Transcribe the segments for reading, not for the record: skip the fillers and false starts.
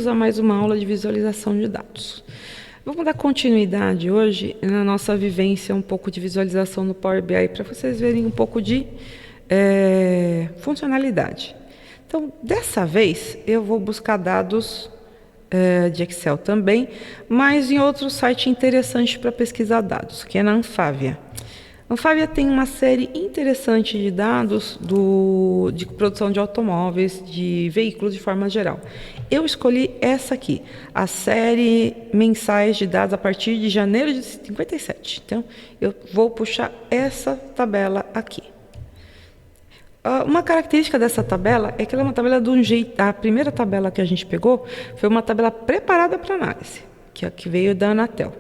Bem-vindos a mais uma aula de visualização de dados. Vamos dar continuidade hoje na nossa vivência um pouco de visualização no Power BI para vocês verem um pouco de funcionalidade. Então, dessa vez, eu vou buscar dados de Excel também, mas em outro site interessante para pesquisar dados, que é na Anfávia. A Anfávia tem uma série interessante de dados de produção de automóveis, de veículos de forma geral. Eu escolhi essa aqui, a série mensais de dados a partir de janeiro de 57. Então, eu vou puxar essa tabela aqui. Uma característica dessa tabela é que ela é uma tabela de um jeito. A primeira tabela que a gente pegou foi uma tabela preparada para análise, que veio da Anatel.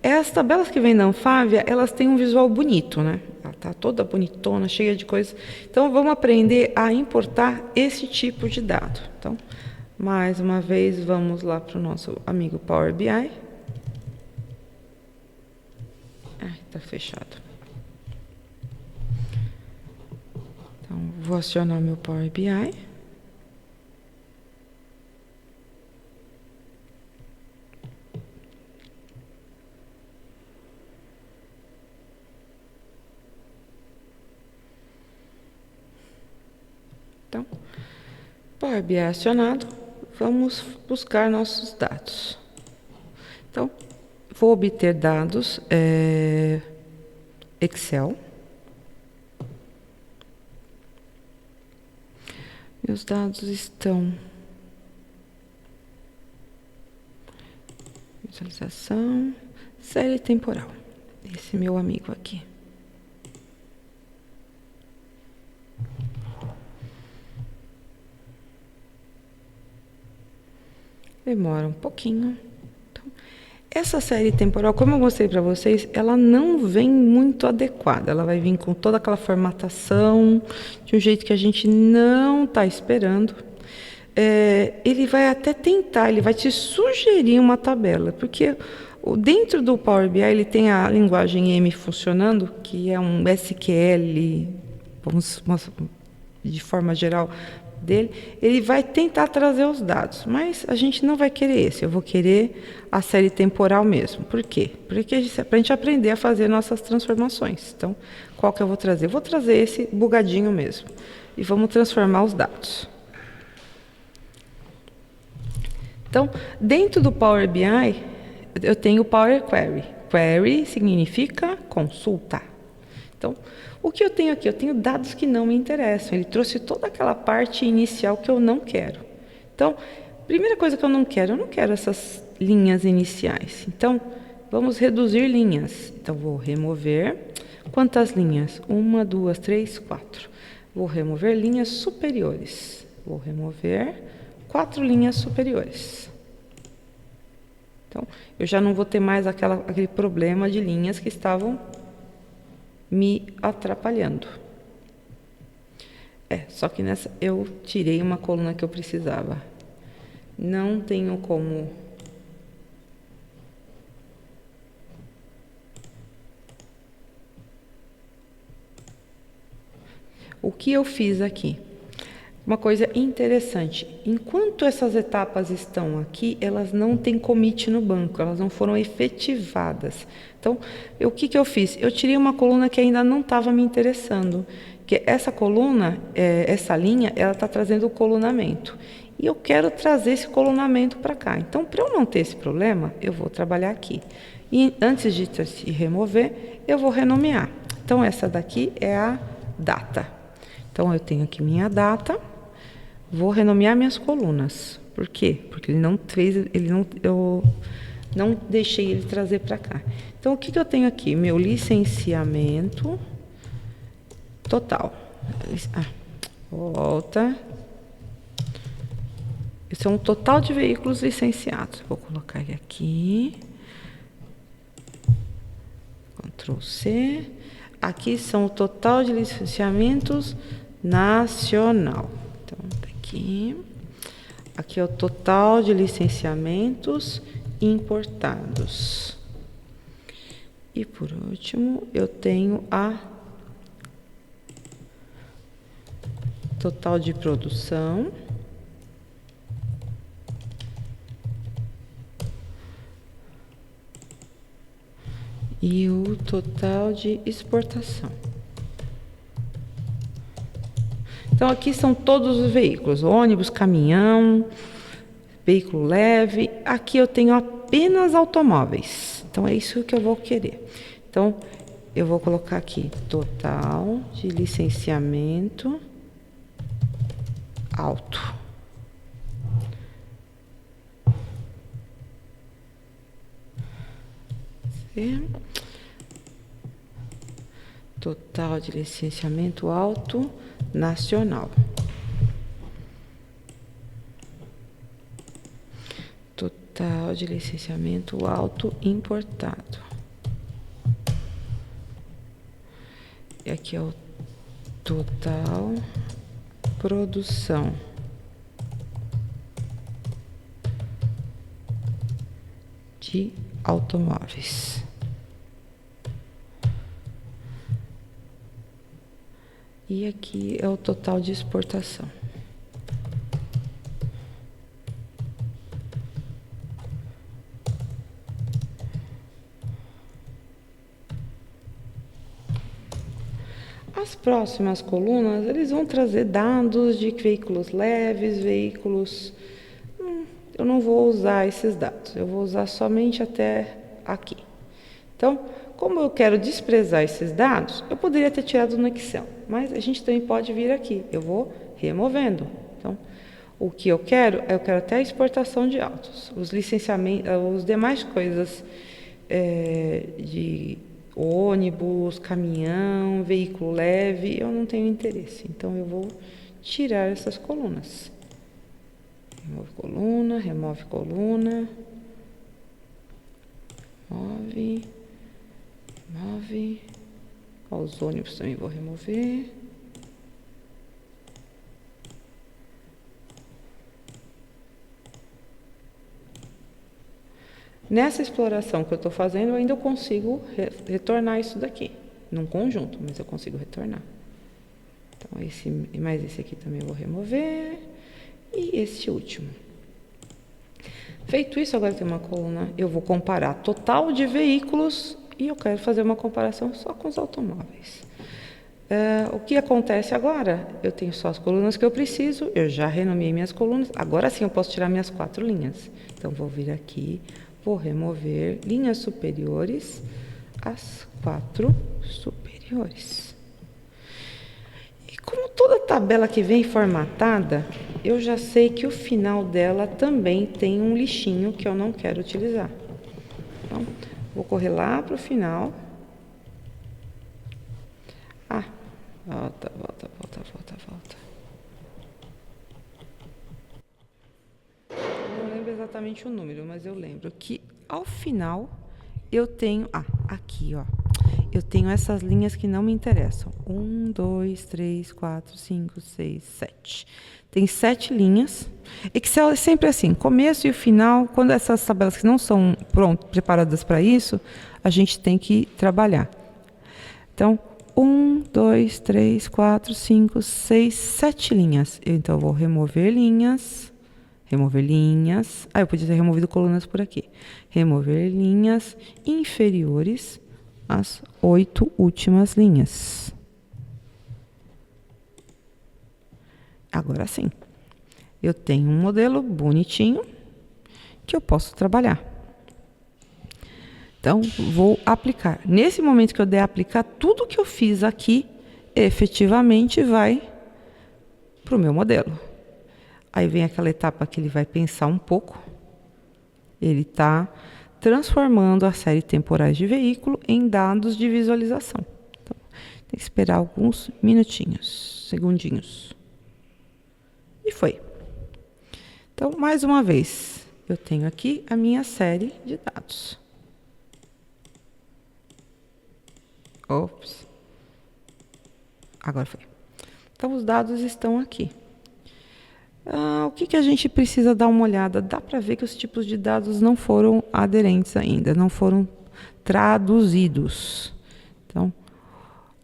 As tabelas que vêm da Anfávia, elas têm um visual bonito, né? Ela está toda bonitona, cheia de coisas. Então, vamos aprender a importar esse tipo de dado. Então, mais uma vez, vamos lá para o nosso amigo Power BI. Está fechado. Então, vou acionar meu Power BI. Então, Power BI acionado, vamos buscar nossos dados. Então, vou obter dados Excel. Meus dados estão visualização, série temporal. Esse meu amigo aqui. Demora um pouquinho. Então, essa série temporal, como eu mostrei para vocês, ela não vem muito adequada. Ela vai vir com toda aquela formatação, de um jeito que a gente não está esperando. Ele vai até tentar, ele vai te sugerir uma tabela, porque dentro do Power BI ele tem a linguagem M funcionando, que é um SQL, de forma geral, dele, ele vai tentar trazer os dados, mas a gente não vai querer esse, eu vou querer a série temporal mesmo. Por quê? Porque para a gente aprender a fazer nossas transformações. Então, qual que eu vou trazer? Eu vou trazer esse bugadinho mesmo. E vamos transformar os dados. Então, dentro do Power BI, eu tenho o Power Query. Query significa consulta. Então, o que eu tenho aqui? Eu tenho dados que não me interessam. Ele trouxe toda aquela parte inicial que eu não quero. Então, primeira coisa que eu não quero essas linhas iniciais. Então, vamos reduzir linhas. Então, vou remover. Quantas linhas? 1, 2, 3, 4. Vou remover linhas superiores. Vou remover 4 linhas superiores. Então, eu já não vou ter mais aquele problema de linhas que estavam me atrapalhando. Só que nessa eu tirei uma coluna que eu precisava. Não tenho como o que eu fiz aqui? Uma coisa interessante, enquanto essas etapas estão aqui, elas não têm commit no banco, elas não foram efetivadas. Então, o que eu fiz? Eu tirei uma coluna que ainda não estava me interessando, que essa coluna, essa linha, ela está trazendo o colunamento. E eu quero trazer esse colunamento para cá. Então, para eu não ter esse problema, eu vou trabalhar aqui. E antes de se remover, eu vou renomear. Então, essa daqui é a data. Então, eu tenho aqui minha data. Vou renomear minhas colunas. Por quê? Porque eu não deixei ele trazer para cá. Então, o que eu tenho aqui? Meu licenciamento total. Volta. Esse é um total de veículos licenciados. Vou colocar ele aqui. Ctrl C. Aqui são o total de licenciamentos nacional. Então, tá aqui. Aqui é o total de licenciamentos importados. E por último, eu tenho a total de produção e o total de exportação. Então, aqui são todos os veículos, ônibus, caminhão, veículo leve. Aqui eu tenho apenas automóveis. Então, é isso que eu vou querer. Então, eu vou colocar aqui total de licenciamento auto. Total de licenciamento auto nacional. Total de licenciamento auto importado. E aqui é o total produção de automóveis. E aqui é o total de exportação. As próximas colunas, eles vão trazer dados de veículos leves, veículos... eu não vou usar esses dados, eu vou usar somente até aqui. Então, como eu quero desprezar esses dados, eu poderia ter tirado no Excel, mas a gente também pode vir aqui, eu vou removendo. Então, o que eu quero até a exportação de autos, os licenciamentos, as demais coisas de ônibus, caminhão, veículo leve, eu não tenho interesse. Então, eu vou tirar essas colunas. Remove coluna, remove coluna. Remove. Os ônibus também vou remover. Nessa exploração que eu estou fazendo, eu ainda consigo retornar isso daqui, num conjunto, mas eu consigo retornar. Então, esse aqui também eu vou remover. E esse último. Feito isso, agora tem uma coluna, eu vou comparar total de veículos e eu quero fazer uma comparação só com os automóveis. O que acontece agora? Eu tenho só as colunas que eu preciso, eu já renomeei minhas colunas, agora sim eu posso tirar minhas 4 linhas. Então, vou vir aqui, vou remover linhas superiores, as 4 superiores. E como toda tabela que vem formatada, eu já sei que o final dela também tem um lixinho que eu não quero utilizar. Então, vou correr lá para o final. Volta. Eu não lembro exatamente o número, mas eu lembro que ao final eu tenho... aqui, ó. Eu tenho essas linhas que não me interessam. 1, 2, 3, 4, 5, 6, 7. Tem 7 linhas. Excel é sempre assim, começo e o final, quando essas tabelas que não são preparadas para isso, a gente tem que trabalhar. Então, 1, 2, 3, 4, 5, 6, 7 linhas. Então, eu vou remover linhas. Eu podia ter removido colunas por aqui. Remover linhas inferiores às 8 últimas linhas. Agora sim, eu tenho um modelo bonitinho que eu posso trabalhar. Então, vou aplicar. Nesse momento que eu der aplicar, tudo que eu fiz aqui, efetivamente vai para o meu modelo. Aí vem aquela etapa que ele vai pensar um pouco. Ele está transformando a série temporais de veículo em dados de visualização. Então, tem que esperar alguns minutinhos, segundinhos. E foi. Então, mais uma vez, eu tenho aqui a minha série de dados. Ops. Agora foi. Então, os dados estão aqui. O que a gente precisa dar uma olhada? Dá para ver que os tipos de dados não foram aderentes ainda, não foram traduzidos. Então,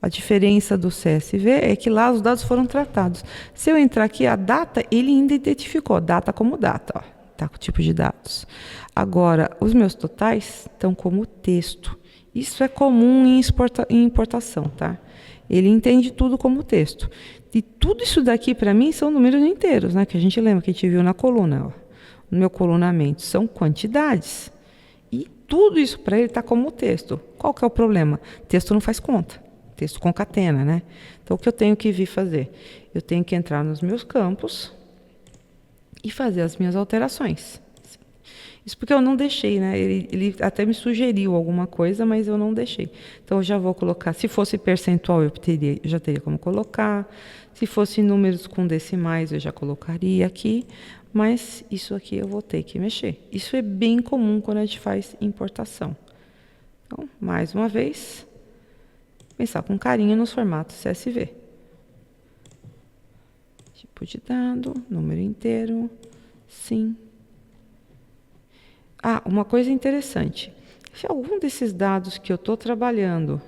a diferença do CSV é que lá os dados foram tratados. Se eu entrar aqui, a data, ele ainda identificou data como data, ó, tá com o tipo de dados. Agora, os meus totais estão como texto. Isso é comum em importação, tá? Ele entende tudo como texto. E tudo isso daqui, para mim, são números inteiros, né? Que a gente lembra, que a gente viu na coluna, ó, no meu colunamento. São quantidades. E tudo isso para ele está como texto. Qual que é o problema? Texto não faz conta. Texto concatena, né? Então, o que eu tenho que vir fazer? Eu tenho que entrar nos meus campos e fazer as minhas alterações. Isso porque eu não deixei, né? Ele até me sugeriu alguma coisa, mas eu não deixei. Então, eu já vou colocar. Se fosse percentual, eu já teria como colocar. Se fosse números com decimais, eu já colocaria aqui. Mas isso aqui eu vou ter que mexer. Isso é bem comum quando a gente faz importação. Então, mais uma vez, pensar com carinho nos formatos CSV. Tipo de dado, número inteiro, sim. Ah, uma coisa interessante. Se algum desses dados que eu estou trabalhando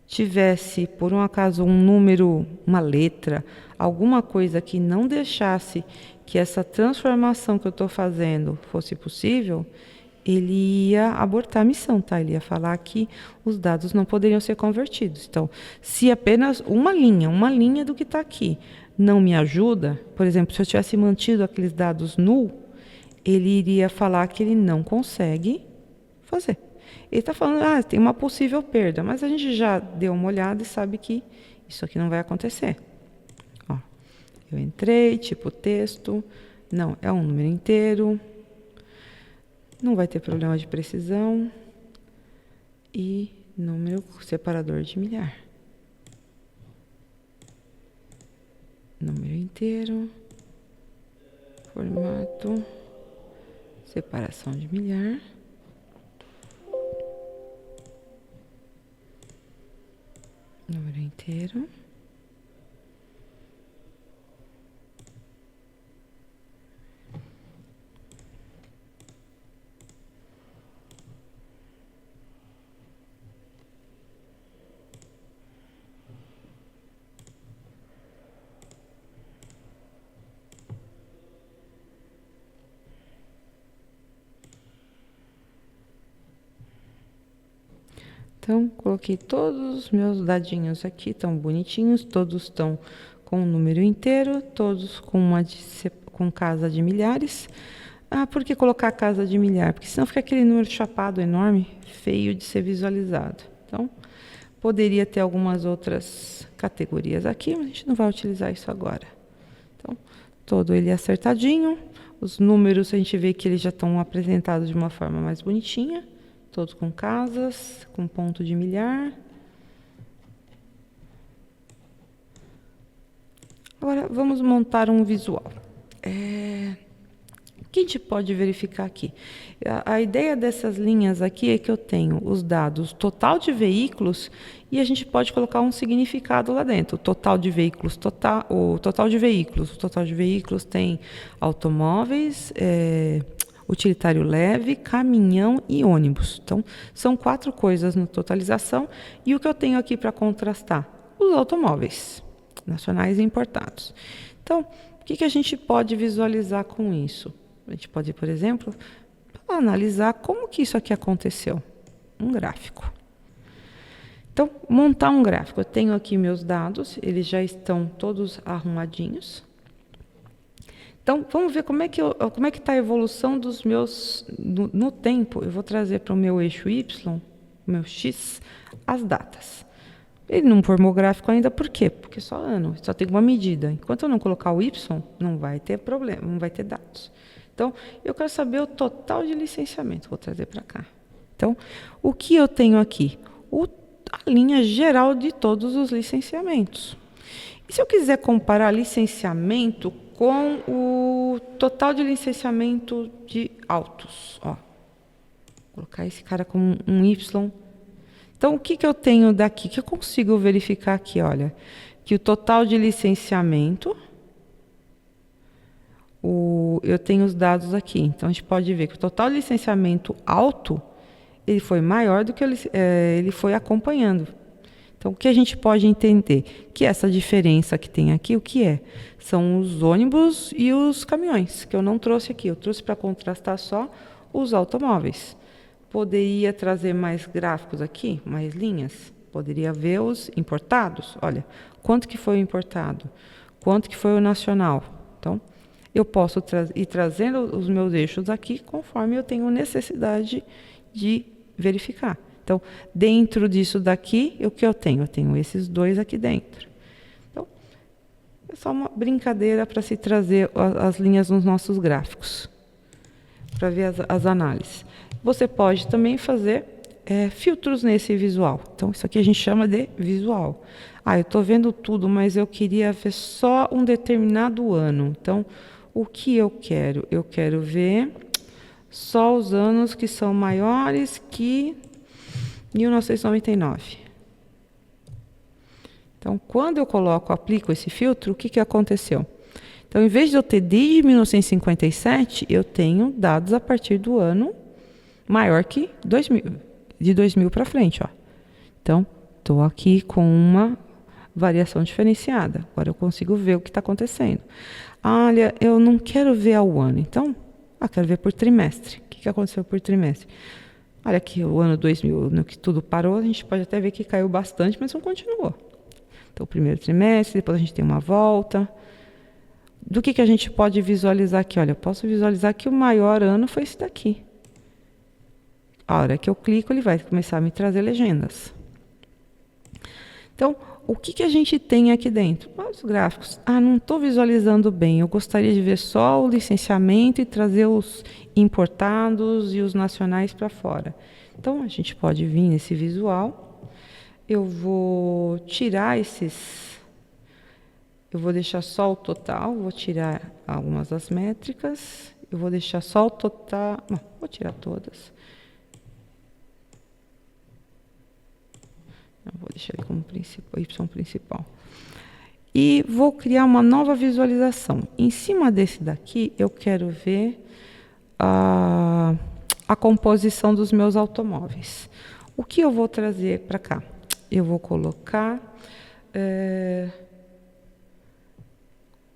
tivesse, por um acaso, um número, uma letra, alguma coisa que não deixasse que essa transformação que eu estou fazendo fosse possível, ele ia abortar a missão, tá? Ele ia falar que os dados não poderiam ser convertidos. Então, se apenas uma linha do que está aqui não me ajuda, por exemplo, se eu tivesse mantido aqueles dados null, ele iria falar que ele não consegue fazer. Ele está falando, tem uma possível perda, mas a gente já deu uma olhada e sabe que isso aqui não vai acontecer. Ó, eu entrei, tipo texto, não, é um número inteiro, não vai ter problema de precisão e número separador de milhar. Número inteiro, formato, separação de milhar. Número inteiro. Então, coloquei todos os meus dadinhos aqui, estão bonitinhos, todos estão com um número inteiro, todos com casa de milhares. Ah, por que colocar casa de milhar? Porque senão fica aquele número chapado enorme, feio de ser visualizado. Então, poderia ter algumas outras categorias aqui, mas a gente não vai utilizar isso agora. Então, todo ele acertadinho. Os números a gente vê que eles já estão apresentados de uma forma mais bonitinha. Todos com casas, com ponto de milhar. Agora, vamos montar um visual. O que a gente pode verificar aqui? A ideia dessas linhas aqui é que eu tenho os dados total de veículos e a gente pode colocar um significado lá dentro. O total de veículos, o total de veículos tem automóveis, utilitário leve, caminhão e ônibus. Então, são 4 coisas na totalização. E o que eu tenho aqui para contrastar? Os automóveis nacionais e importados. Então, o que a gente pode visualizar com isso? A gente pode, por exemplo, analisar como que isso aqui aconteceu. Um gráfico. Então, montar um gráfico. Eu tenho aqui meus dados, eles já estão todos arrumadinhos. Então, vamos ver como é que está a evolução dos meus, no tempo. Eu vou trazer para o meu eixo Y, o meu X, as datas. Ele não formou gráfico ainda, por quê? Porque só ano, só tem uma medida. Enquanto eu não colocar o Y, não vai ter problema, não vai ter dados. Então, eu quero saber o total de licenciamento. Vou trazer para cá. Então, o que eu tenho aqui? A linha geral de todos os licenciamentos. E se eu quiser comparar licenciamento com o total de licenciamento de autos, ó, vou colocar esse cara como um Y. Então, o que eu tenho daqui? Que eu consigo verificar aqui, olha, que o total de licenciamento, eu tenho os dados aqui. Então, a gente pode ver que o total de licenciamento auto, ele foi maior do que ele foi acompanhando. Então, o que a gente pode entender? Que essa diferença que tem aqui, o que é? São os ônibus e os caminhões, que eu não trouxe aqui. Eu trouxe para contrastar só os automóveis. Poderia trazer mais gráficos aqui, mais linhas. Poderia ver os importados. Olha, quanto que foi o importado? Quanto que foi o nacional? Então, eu posso ir trazendo os meus eixos aqui conforme eu tenho necessidade de verificar. Então, dentro disso daqui, o que eu tenho? Eu tenho esses dois aqui dentro. Então, é só uma brincadeira para se trazer as linhas nos nossos gráficos, para ver as análises. Você pode também fazer filtros nesse visual. Então, isso aqui a gente chama de visual. Ah, eu estou vendo tudo, mas eu queria ver só um determinado ano. Então, o que eu quero? Eu quero ver só os anos que são maiores que 1999. Então, quando eu aplico esse filtro, o que aconteceu? Então, em vez de eu ter desde 1957, eu tenho dados a partir do ano maior que 2000, de 2000 para frente, ó. Então, estou aqui com uma variação diferenciada. Agora eu consigo ver o que está acontecendo. Olha, eu não quero ver ao ano, então, quero ver por trimestre. O que aconteceu por trimestre? Olha aqui, o ano 2000, no que tudo parou, a gente pode até ver que caiu bastante, mas não continuou. Então, o primeiro trimestre, depois a gente tem uma volta. Do que a gente pode visualizar aqui? Olha, eu posso visualizar que o maior ano foi esse daqui. A hora que eu clico, ele vai começar a me trazer legendas. Então, o que a gente tem aqui dentro? Os gráficos. Não estou visualizando bem. Eu gostaria de ver só o licenciamento e trazer os importados e os nacionais para fora. Então, a gente pode vir nesse visual. Eu vou tirar esses... Eu vou deixar só o total. Vou tirar algumas das métricas. Eu vou deixar só o total... Não, vou tirar todas. Eu vou deixar ele como Y principal. E vou criar uma nova visualização. Em cima desse daqui, eu quero ver a composição dos meus automóveis. O que eu vou trazer para cá? Eu vou colocar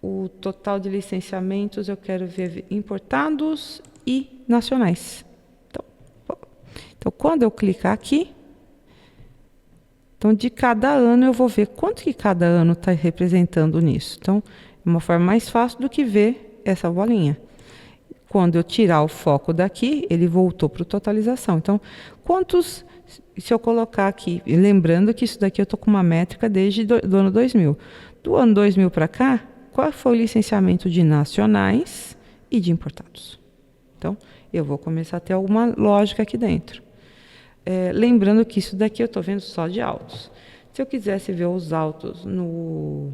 o total de licenciamentos, eu quero ver importados e nacionais. Então quando eu clicar aqui, então, de cada ano, eu vou ver quanto que cada ano está representando nisso. Então, é uma forma mais fácil do que ver essa bolinha. Quando eu tirar o foco daqui, ele voltou para a totalização. Então, quantos, se eu colocar aqui, lembrando que isso daqui eu estou com uma métrica desde do ano 2000. Do ano 2000 para cá, qual foi o licenciamento de nacionais e de importados? Então, eu vou começar a ter alguma lógica aqui dentro. Lembrando que isso daqui eu estou vendo só de autos. Se eu quisesse ver os autos no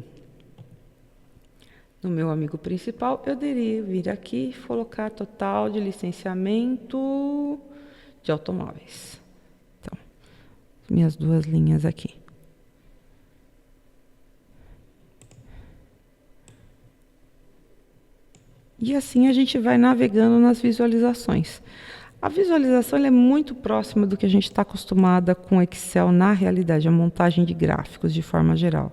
meu amigo principal, eu deveria vir aqui e colocar total de licenciamento de automóveis. Então, minhas duas linhas aqui. E assim a gente vai navegando nas visualizações. A visualização é muito próxima do que a gente está acostumada com Excel na realidade, a montagem de gráficos de forma geral.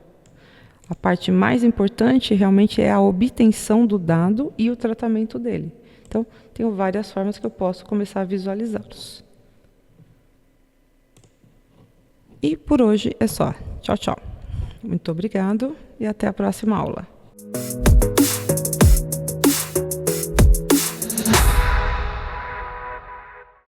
A parte mais importante realmente é a obtenção do dado e o tratamento dele. Então, tenho várias formas que eu posso começar a visualizá-los. E por hoje é só. Tchau, tchau. Muito obrigado e até a próxima aula.